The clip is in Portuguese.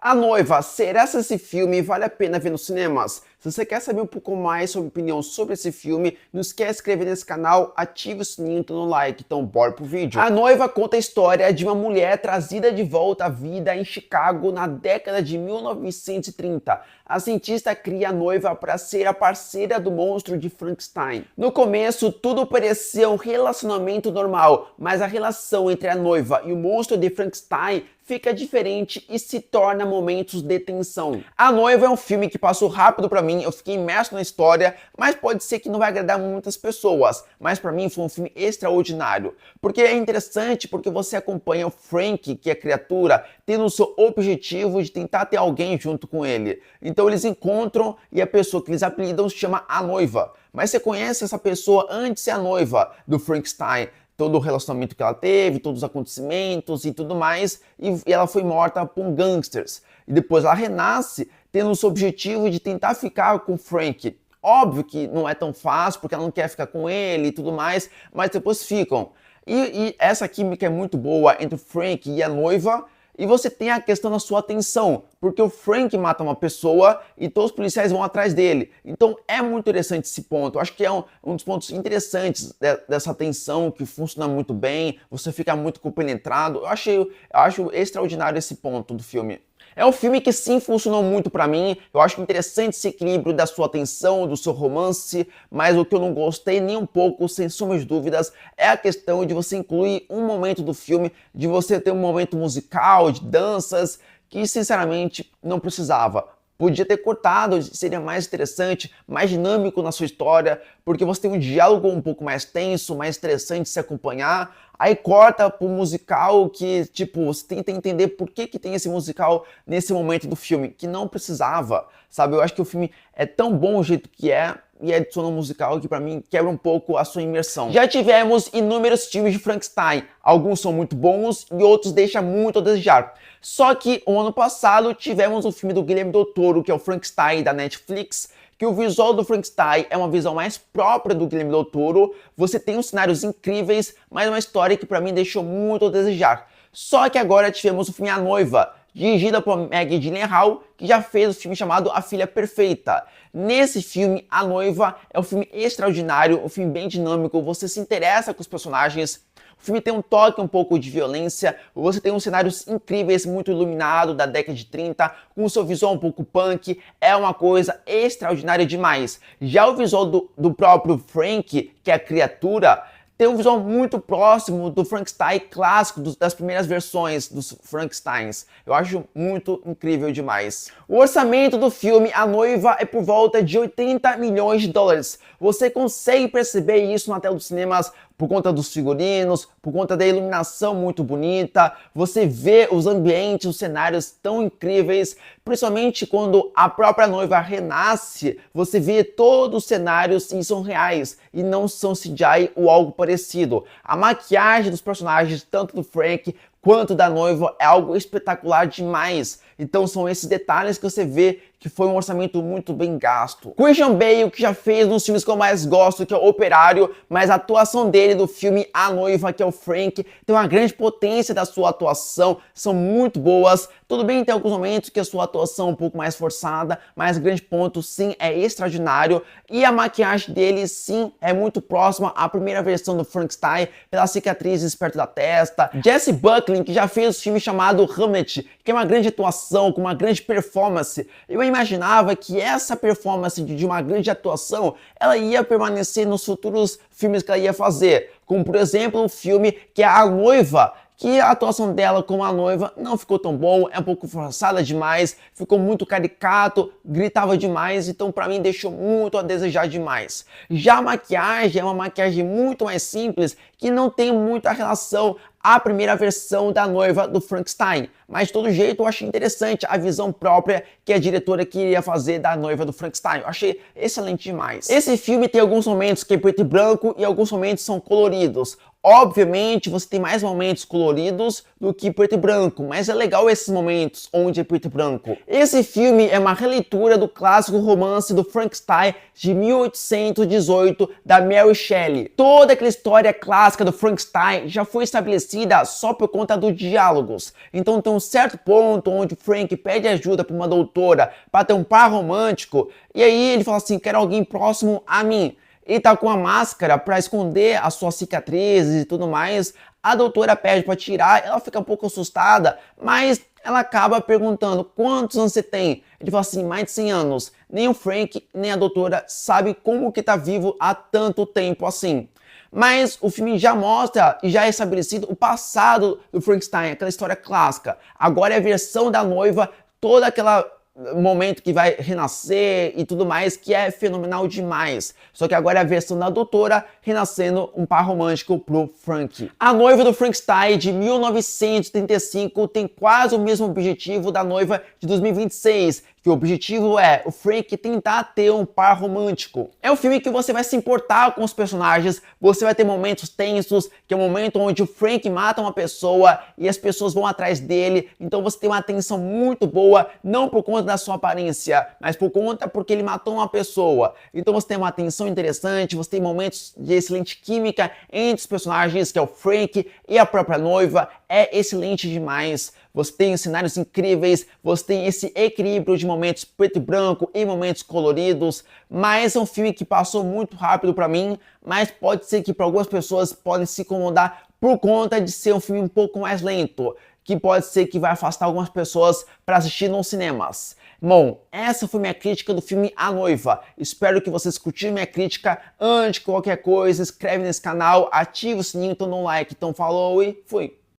A Noiva, será que esse filme vale a pena ver nos cinemas? Se você quer saber um pouco mais sobre opinião sobre esse filme, não esquece de se inscrever nesse canal, ative o sininho e no like, então bora pro vídeo. A Noiva conta a história de uma mulher trazida de volta à vida em Chicago na década de 1930. A cientista cria a noiva para ser a parceira do monstro de Frankenstein. No começo, tudo parecia um relacionamento normal, mas a relação entre a noiva e o monstro de Frankenstein fica diferente e se torna momentos de tensão. A Noiva é um filme que passou rápido pra mim, eu fiquei imerso na história, mas pode ser que não vai agradar muitas pessoas, mas pra mim foi um filme extraordinário, porque é interessante porque você acompanha o Frank, que é a criatura, tendo o seu objetivo de tentar ter alguém junto com ele. Então eles encontram e a pessoa que eles apelidam se chama a Noiva, mas você conhece essa pessoa antes de ser a noiva do Frankenstein, todo o relacionamento que ela teve, todos os acontecimentos e tudo mais, e ela foi morta por gangsters. E depois ela renasce, tendo o seu objetivo de tentar ficar com o Frank. Óbvio que não é tão fácil, porque ela não quer ficar com ele e tudo mais, mas depois ficam. E essa química é muito boa entre o Frank e a noiva, e você tem a questão da sua atenção, porque o Frank mata uma pessoa e todos os policiais vão atrás dele. Então é muito interessante esse ponto. Eu acho que é um dos pontos interessantes dessa atenção, que funciona muito bem, você fica muito compenetrado. Eu acho extraordinário esse ponto do filme. É um filme que sim funcionou muito pra mim, eu acho interessante esse equilíbrio da sua atenção, do seu romance, mas o que eu não gostei nem um pouco, sem sombra de dúvidas, é a questão de você incluir um momento do filme, de você ter um momento musical, de danças, que sinceramente não precisava. Podia ter cortado, seria mais interessante, mais dinâmico na sua história, porque você tem um diálogo um pouco mais tenso, mais interessante de se acompanhar. Aí corta pro musical que, tipo, você tenta entender por que tem esse musical nesse momento do filme, que não precisava, sabe? Eu acho que o filme é tão bom o jeito que é, e adiciona um musical que pra mim quebra um pouco a sua imersão. Já tivemos inúmeros filmes de Frankenstein, alguns são muito bons e outros deixam muito a desejar. Só que o ano passado tivemos um filme do Guilherme Del Toro, que é o Frankenstein da Netflix, que o visual do Frankenstein é uma visão mais própria do Guilherme Del Toro, você tem uns cenários incríveis, mas uma história que pra mim deixou muito a desejar. Só que agora tivemos o filme A Noiva, dirigida por Maggie Gyllenhaal, que já fez o filme chamado A Filha Perfeita. Nesse filme, A Noiva é um filme extraordinário, um filme bem dinâmico, você se interessa com os personagens. O filme tem um toque um pouco de violência, você tem uns cenários incríveis, muito iluminados, da década de 30, com o seu visual um pouco punk, é uma coisa extraordinária demais. Já o visual do próprio Frank, que é a criatura, tem um visual muito próximo do Frankenstein clássico, das primeiras versões dos Frankensteins. Eu acho muito incrível demais. O orçamento do filme A Noiva é por volta de 80 milhões de dólares. Você consegue perceber isso na tela dos cinemas por conta dos figurinos, por conta da iluminação muito bonita. Você vê os ambientes, os cenários tão incríveis, principalmente quando a própria noiva renasce, você vê todos os cenários e são reais e não são CGI ou algo parecido. A maquiagem dos personagens, tanto do Frank quanto da noiva, é algo espetacular demais. Então são esses detalhes que você vê que foi um orçamento muito bem gasto. Christian Bale, que já fez um dos filmes que eu mais gosto, que é o Operário, mas a atuação dele do filme A Noiva, que é o Frank, tem uma grande potência da sua atuação, são muito boas. Tudo bem, tem alguns momentos que a sua atuação é um pouco mais forçada, mas o grande ponto, sim, é extraordinário. E a maquiagem dele, sim, é muito próxima à primeira versão do Frankenstein, pelas cicatrizes perto da testa. Jessie Buckley, que já fez um filme chamado Hamlet, que é uma grande atuação, com uma grande performance. Eu imaginava que essa performance de uma grande atuação, ela ia permanecer nos futuros filmes que ela ia fazer. Como, por exemplo, o filme que é A Noiva, que a atuação dela como a noiva não ficou tão bom, é um pouco forçada demais, ficou muito caricato, gritava demais, então pra mim deixou muito a desejar demais. Já a maquiagem é uma maquiagem muito mais simples, que não tem muita relação à primeira versão da noiva do Frankenstein. Mas de todo jeito eu achei interessante a visão própria que a diretora queria fazer da noiva do Frankenstein. Eu achei excelente demais. Esse filme tem alguns momentos que é preto e branco e alguns momentos são coloridos. Obviamente, você tem mais momentos coloridos do que preto e branco, mas é legal esses momentos onde é preto e branco. Esse filme é uma releitura do clássico romance do Frankenstein de 1818, da Mary Shelley. Toda aquela história clássica do Frankenstein já foi estabelecida só por conta dos diálogos. Então tem um certo ponto onde o Frank pede ajuda para uma doutora para ter um par romântico, e aí ele fala assim, quero alguém próximo a mim. Ele tá com a máscara para esconder as suas cicatrizes e tudo mais. A doutora pede para tirar, ela fica um pouco assustada, mas ela acaba perguntando, quantos anos você tem? Ele fala assim, mais de 100 anos. Nem o Frank, nem a doutora sabe como que tá vivo há tanto tempo assim. Mas o filme já mostra e já é estabelecido o passado do Frankenstein, aquela história clássica. Agora é a versão da noiva, toda aquela momento que vai renascer e tudo mais, que é fenomenal demais. Só que agora é a versão da doutora renascendo um par romântico pro Frank. A noiva do Frankenstein de 1935 tem quase o mesmo objetivo da noiva de 2026, que o objetivo é o Frank tentar ter um par romântico. É um filme que você vai se importar com os personagens, você vai ter momentos tensos, que é o momento onde o Frank mata uma pessoa e as pessoas vão atrás dele, então você tem uma tensão muito boa, não por conta da sua aparência, mas por conta porque ele matou uma pessoa. Então você tem uma tensão interessante, você tem momentos de excelente química entre os personagens, que é o Frank e a própria noiva, é excelente demais. Você tem cenários incríveis, você tem esse equilíbrio de momentos preto e branco e momentos coloridos, mas é um filme que passou muito rápido para mim, mas pode ser que para algumas pessoas podem se incomodar por conta de ser um filme um pouco mais lento, que pode ser que vai afastar algumas pessoas para assistir nos cinemas. Bom, essa foi minha crítica do filme A Noiva. Espero que vocês curtiram minha crítica. Antes de qualquer coisa, inscreve nesse canal, ativa o sininho, então dá um like. Então falou e fui!